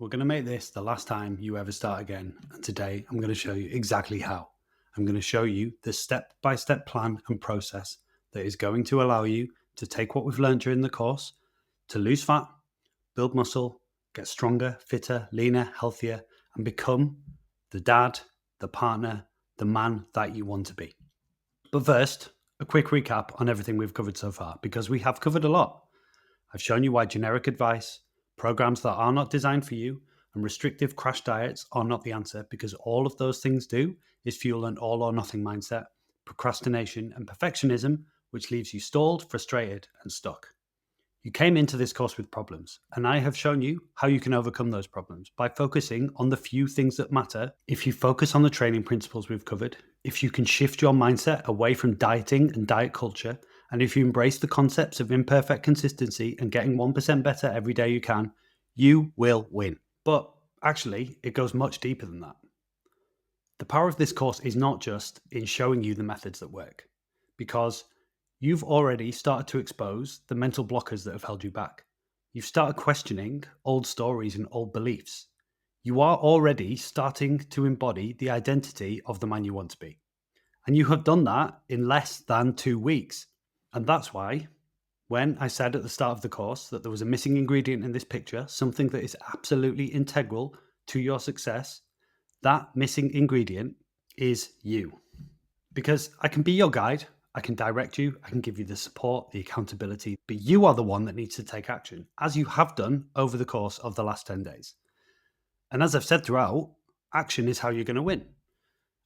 We're going to make this the last time you ever start again. And today I'm going to show you exactly how. I'm going to show you the step by step plan and process that is going to allow you to take what we've learned during the course to lose fat, build muscle, get stronger, fitter, leaner, healthier, and become the dad, the partner, the man that you want to be. But first, a quick recap on everything we've covered so far, because we have covered a lot. I've shown you why generic advice, programs that are not designed for you, and restrictive crash diets are not the answer, because all of those things do is fuel an all or nothing mindset, procrastination, and perfectionism, which leaves you stalled, frustrated, and stuck. You came into this course with problems, and I have shown you how you can overcome those problems by focusing on the few things that matter. If you focus on the training principles we've covered, if you can shift your mindset away from dieting and diet culture, and if you embrace the concepts of imperfect consistency and getting 1% better every day you can, you will win. But actually, it goes much deeper than that. The power of this course is not just in showing you the methods that work, because you've already started to expose the mental blockers that have held you back. You've started questioning old stories and old beliefs. You are already starting to embody the identity of the man you want to be. And you have done that in less than 2 weeks. And that's why, when I said at the start of the course that there was a missing ingredient in this picture, something that is absolutely integral to your success, that missing ingredient is you. Because I can be your guide, I can direct you, I can give you the support, the accountability, but you are the one that needs to take action, as you have done over the course of the last 10 days. And as I've said throughout, action is how you're going to win.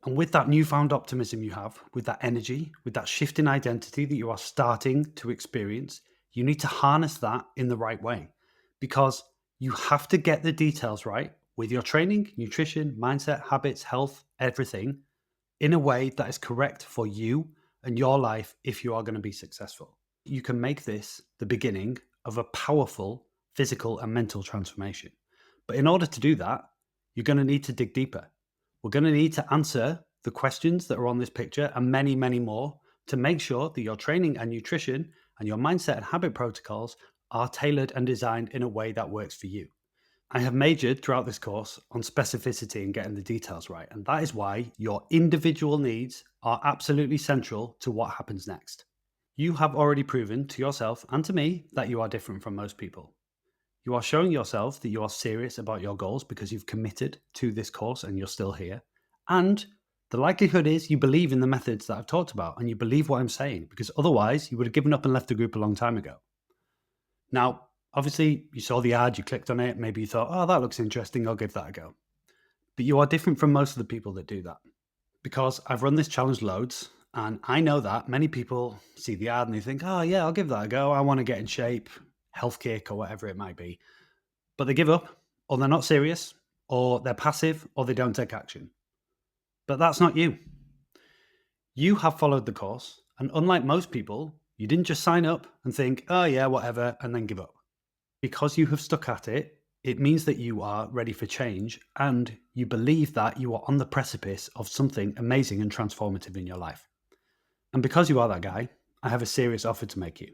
And with that newfound optimism you have, with that energy, with that shift in identity that you are starting to experience, you need to harness that in the right way, because you have to get the details right with your training, nutrition, mindset, habits, health, everything in a way that is correct for you and your life if you are going to be successful. You can make this the beginning of a powerful physical and mental transformation. But in order to do that, you're going to need to dig deeper. We're going to need to answer the questions that are on this picture and many, many more to make sure that your training and nutrition and your mindset and habit protocols are tailored and designed in a way that works for you. I have majored throughout this course on specificity and getting the details right, and that is why your individual needs are absolutely central to what happens next. You have already proven to yourself and to me that you are different from most people. You are showing yourself that you are serious about your goals because you've committed to this course and you're still here. And the likelihood is you believe in the methods that I've talked about and you believe what I'm saying, because otherwise you would have given up and left the group a long time ago. Now, obviously, you saw the ad, you clicked on it, maybe you thought, oh, that looks interesting, I'll give that a go. But you are different from most of the people that do that, because I've run this challenge loads, and I know that many people see the ad and they think, oh, yeah, I'll give that a go. I want to get in shape, health kick, or whatever it might be. But they give up, or they're not serious, or they're passive, or they don't take action. But that's not you. You have followed the course, and unlike most people, you didn't just sign up and think, oh, yeah, whatever, and then give up. Because you have stuck at it, it means that you are ready for change and you believe that you are on the precipice of something amazing and transformative in your life. And because you are that guy, I have a serious offer to make you.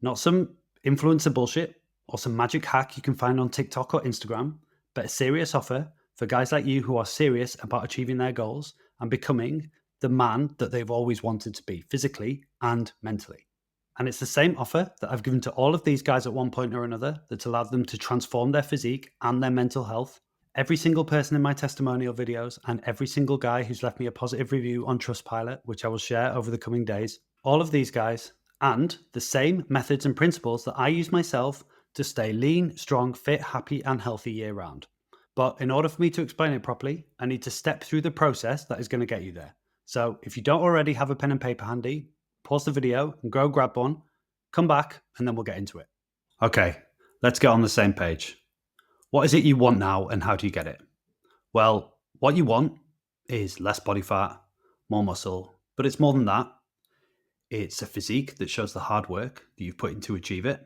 Not some influencer bullshit or some magic hack you can find on TikTok or Instagram, but a serious offer for guys like you who are serious about achieving their goals and becoming the man that they've always wanted to be, physically and mentally. And it's the same offer that I've given to all of these guys at one point or another that's allowed them to transform their physique and their mental health. Every single person in my testimonial videos and every single guy who's left me a positive review on Trustpilot, which I will share over the coming days, all of these guys and the same methods and principles that I use myself to stay lean, strong, fit, happy, and healthy year round. But in order for me to explain it properly, I need to step through the process that is going to get you there. So if you don't already have a pen and paper handy, pause the video and go grab one, come back, and then we'll get into it. Okay, let's get on the same page. What is it you want now and how do you get it? Well, what you want is less body fat, more muscle, but it's more than that. It's a physique that shows the hard work that you've put in to achieve it.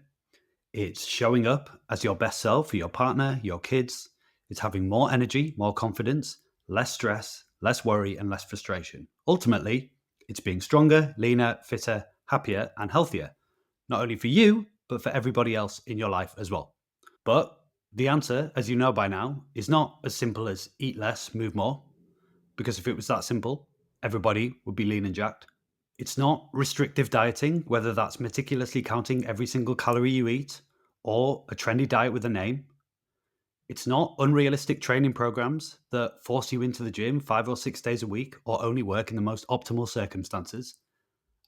It's showing up as your best self for your partner, your kids. It's having more energy, more confidence, less stress, less worry, and less frustration. Ultimately, it's being stronger, leaner, fitter, happier, and healthier, not only for you, but for everybody else in your life as well. But The answer, as you know by now, is not as simple as eat less, move more, because if it was that simple, everybody would be lean and jacked. It's not restrictive dieting, whether that's meticulously counting every single calorie you eat or a trendy diet with a name. It's not unrealistic training programs that force you into the gym 5 or 6 days a week or only work in the most optimal circumstances.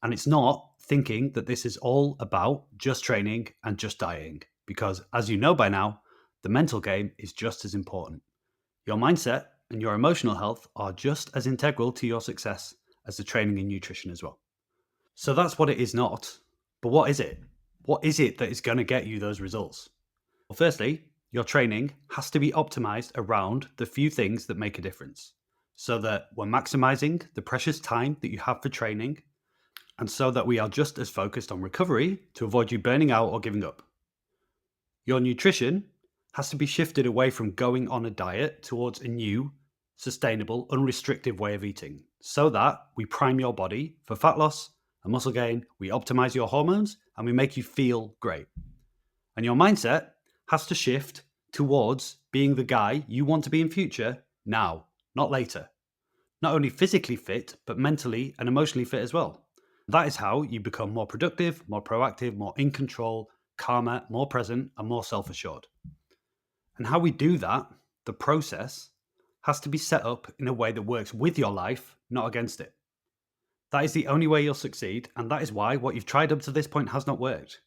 And it's not thinking that this is all about just training and just dieting, because as you know by now, the mental game is just as important. Your mindset and your emotional health are just as integral to your success as the training and nutrition as well. So that's what it is not. But what is it? What is it that is going to get you those results? Well, firstly, your training has to be optimized around the few things that make a difference so that we're maximizing the precious time that you have for training and so that we are just as focused on recovery to avoid you burning out or giving up. Your nutrition has to be shifted away from going on a diet towards a new, sustainable, unrestricted way of eating so that we prime your body for fat loss and muscle gain, we optimize your hormones, and we make you feel great. And your mindset has to shift towards being the guy you want to be in future now, not later. Not only physically fit, but mentally and emotionally fit as well. That is how you become more productive, more proactive, more in control, calmer, more present, and more self assured. And how we do that, the process, has to be set up in a way that works with your life, not against it. That is the only way you'll succeed, and that is why what you've tried up to this point has not worked.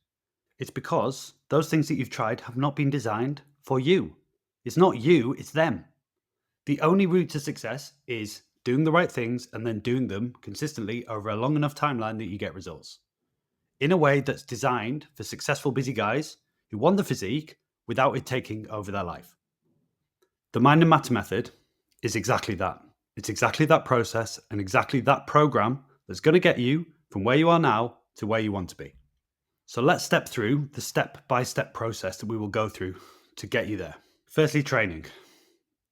It's because those things that you've tried have not been designed for you. It's not you, it's them. The only route to success is doing the right things and then doing them consistently over a long enough timeline that you get results. In a way that's designed for successful busy guys who want the physique without it taking over their life. The Mind and Matter method is exactly that. It's exactly that process and exactly that program that's going to get you from where you are now to where you want to be. So let's step through the step-by-step process that we will go through to get you there. Firstly, training.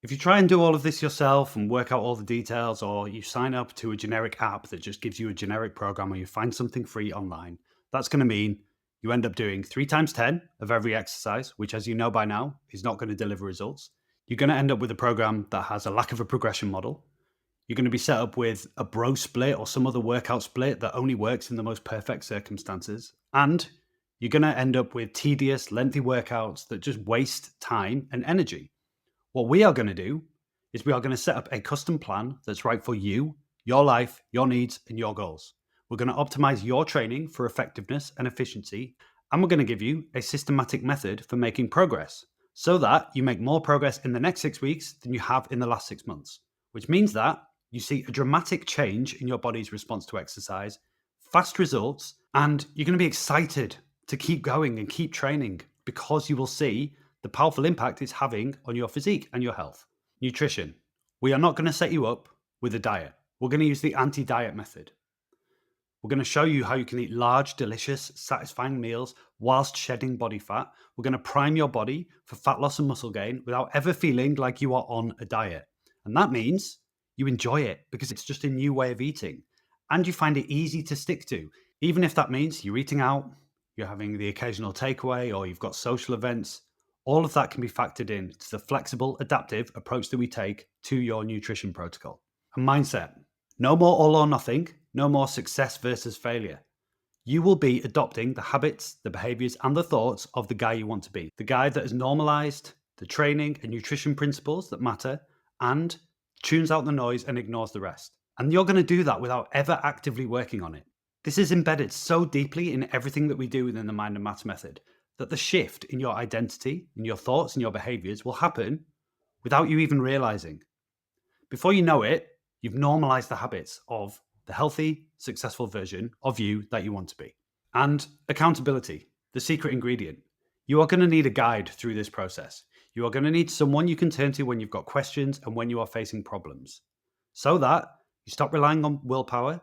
If you try and do all of this yourself and work out all the details, or you sign up to a generic app that just gives you a generic program, or you find something free online, that's going to mean you end up doing 3 times 10 of every exercise, which, as you know by now, is not going to deliver results. You're going to end up with a program that has a lack of a progression model. You're going to be set up with a bro split or some other workout split that only works in the most perfect circumstances. And you're going to end up with tedious, lengthy workouts that just waste time and energy. What we are going to do is we are going to set up a custom plan that's right for you, your life, your needs, and your goals. We're going to optimize your training for effectiveness and efficiency, and we're going to give you a systematic method for making progress so that you make more progress in the next 6 weeks than you have in the last 6 months, which means that you see a dramatic change in your body's response to exercise, fast results, and you're going to be excited to keep going and keep training because you will see the powerful impact it's having on your physique and your health. Nutrition. We are not going to set you up with a diet. We're going to use the anti-diet method. We're going to show you how you can eat large, delicious, satisfying meals whilst shedding body fat. We're going to prime your body for fat loss and muscle gain without ever feeling like you are on a diet. And that means you enjoy it because it's just a new way of eating and you find it easy to stick to, even if that means you're eating out, you're having the occasional takeaway, or you've got social events. All of that can be factored in to the flexible, adaptive approach that we take to your nutrition protocol. And mindset. No more all or nothing, no more success versus failure. You will be adopting the habits, the behaviors, and the thoughts of the guy you want to be. The guy that has normalized the training and nutrition principles that matter and tunes out the noise and ignores the rest. And you're going to do that without ever actively working on it. This is embedded so deeply in everything that we do within the Mind and Matter method that the shift in your identity, in your thoughts, and your behaviors will happen without you even realizing. Before you know it, you've normalized the habits of the healthy, successful version of you that you want to be. And accountability, the secret ingredient. You are going to need a guide through this process. You are going to need someone you can turn to when you've got questions and when you are facing problems, so that you stop relying on willpower,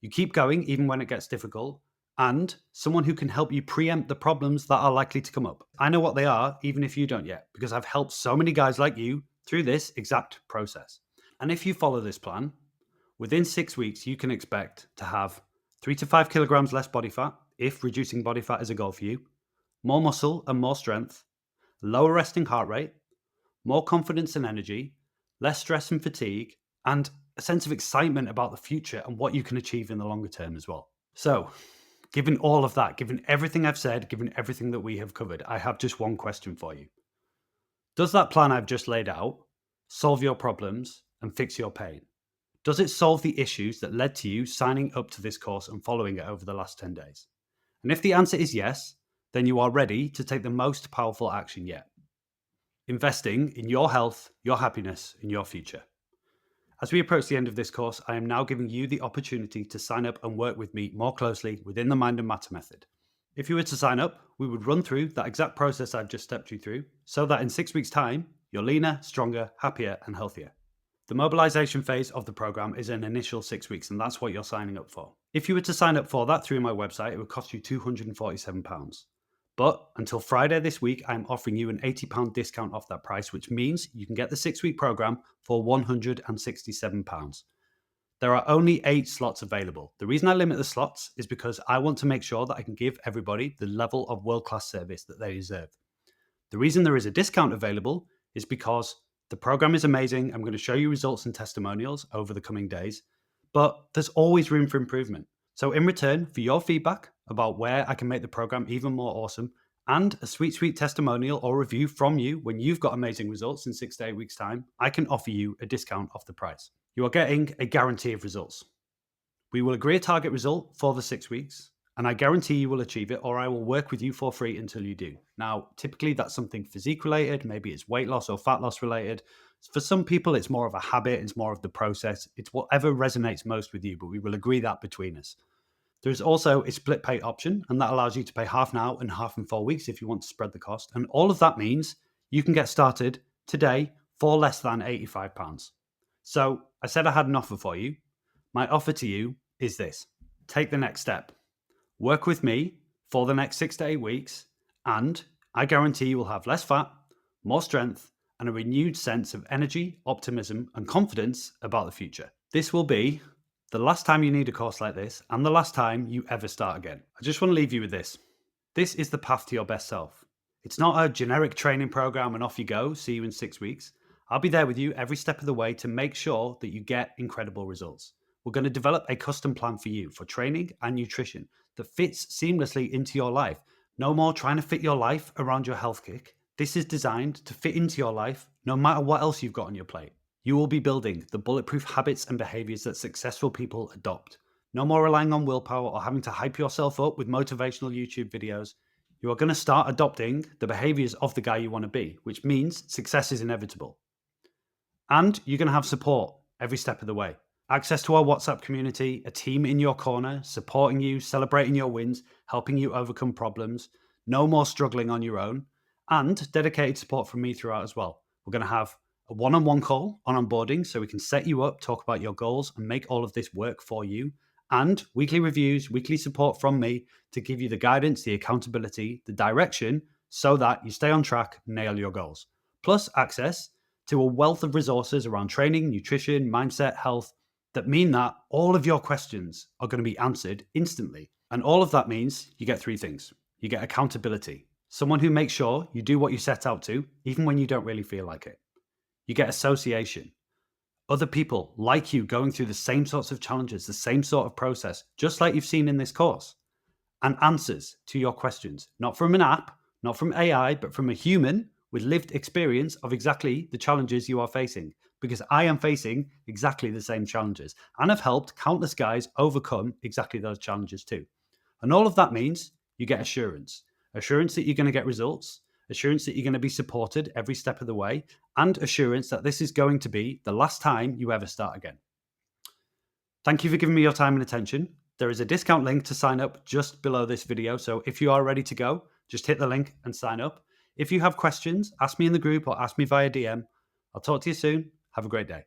you keep going even when it gets difficult, and someone who can help you preempt the problems that are likely to come up. I know what they are, even if you don't yet, because I've helped so many guys like you through this exact process. And if you follow this plan, within 6 weeks, you can expect to have 3 to 5 kilograms less body fat, if reducing body fat is a goal for you, more muscle and more strength, lower resting heart rate, more confidence and energy, less stress and fatigue, and a sense of excitement about the future and what you can achieve in the longer term as well. So, given all of that, given everything I've said, given everything that we have covered, I have just one question for you. Does that plan I've just laid out solve your problems and fix your pain? Does it solve the issues that led to you signing up to this course and following it over the last 10 days? And if the answer is yes, then you are ready to take the most powerful action yet. Investing in your health, your happiness, and your future. As we approach the end of this course, I am now giving you the opportunity to sign up and work with me more closely within the Mind and Matter method. If you were to sign up, we would run through that exact process I've just stepped you through so that in 6 weeks' time, you're leaner, stronger, happier, and healthier. The mobilization phase of the program is an initial 6 weeks, and that's what you're signing up for. If you were to sign up for that through my website, it would cost you £247. But until Friday this week, I'm offering you an £80 discount off that price, which means you can get the 6-week program for £167. There are only 8 slots available. The reason I limit the slots is because I want to make sure that I can give everybody the level of world-class service that they deserve. The reason there is a discount available is because the program is amazing. I'm going to show you results and testimonials over the coming days, but there's always room for improvement. So in return for your feedback about where I can make the program even more awesome and a sweet, sweet testimonial or review from you when you've got amazing results in 6 to 8 weeks' time, I can offer you a discount off the price. You are getting a guarantee of results. We will agree a target result for the 6 weeks, and I guarantee you will achieve it, or I will work with you for free until you do. Now, typically that's something physique related, maybe it's weight loss or fat loss related. For some people, it's more of a habit, it's more of the process, it's whatever resonates most with you, but we will agree that between us. There's also a split pay option, and that allows you to pay half now and half in 4 weeks if you want to spread the cost. And all of that means you can get started today for less than £85. So I said I had an offer for you. My offer to you is this. Take the next step. Work with me for the next 6 to 8 weeks, and I guarantee you will have less fat, more strength, and a renewed sense of energy, optimism, and confidence about the future. This will be the last time you need a course like this, and the last time you ever start again. I just want to leave you with this. This is the path to your best self. It's not a generic training program and off you go, see you in 6 weeks. I'll be there with you every step of the way to make sure that you get incredible results. We're going to develop a custom plan for you for training and nutrition that fits seamlessly into your life. No more trying to fit your life around your health kick. This is designed to fit into your life no matter what else you've got on your plate. You will be building the bulletproof habits and behaviors that successful people adopt. No more relying on willpower or having to hype yourself up with motivational YouTube videos. You are going to start adopting the behaviors of the guy you want to be, which means success is inevitable. And you're going to have support every step of the way. Access to our WhatsApp community, a team in your corner, supporting you, celebrating your wins, helping you overcome problems. No more struggling on your own, and dedicated support from me throughout as well. We're going to have a one-on-one call on onboarding so we can set you up, talk about your goals, and make all of this work for you. And weekly reviews, weekly support from me to give you the guidance, the accountability, the direction so that you stay on track, nail your goals. Plus access to a wealth of resources around training, nutrition, mindset, health, that mean that all of your questions are going to be answered instantly. And all of that means you get 3 things. You get accountability, someone who makes sure you do what you set out to, even when you don't really feel like it. You get association, other people like you going through the same sorts of challenges, the same sort of process, just like you've seen in this course, and answers to your questions, not from an app, not from AI, but from a human with lived experience of exactly the challenges you are facing. Because I am facing exactly the same challenges and have helped countless guys overcome exactly those challenges too. And all of that means you get assurance that you're going to get results, assurance that you're going to be supported every step of the way, and assurance that this is going to be the last time you ever start again. Thank you for giving me your time and attention. There is a discount link to sign up just below this video. So if you are ready to go, just hit the link and sign up. If you have questions, ask me in the group or ask me via DM. I'll talk to you soon. Have a great day.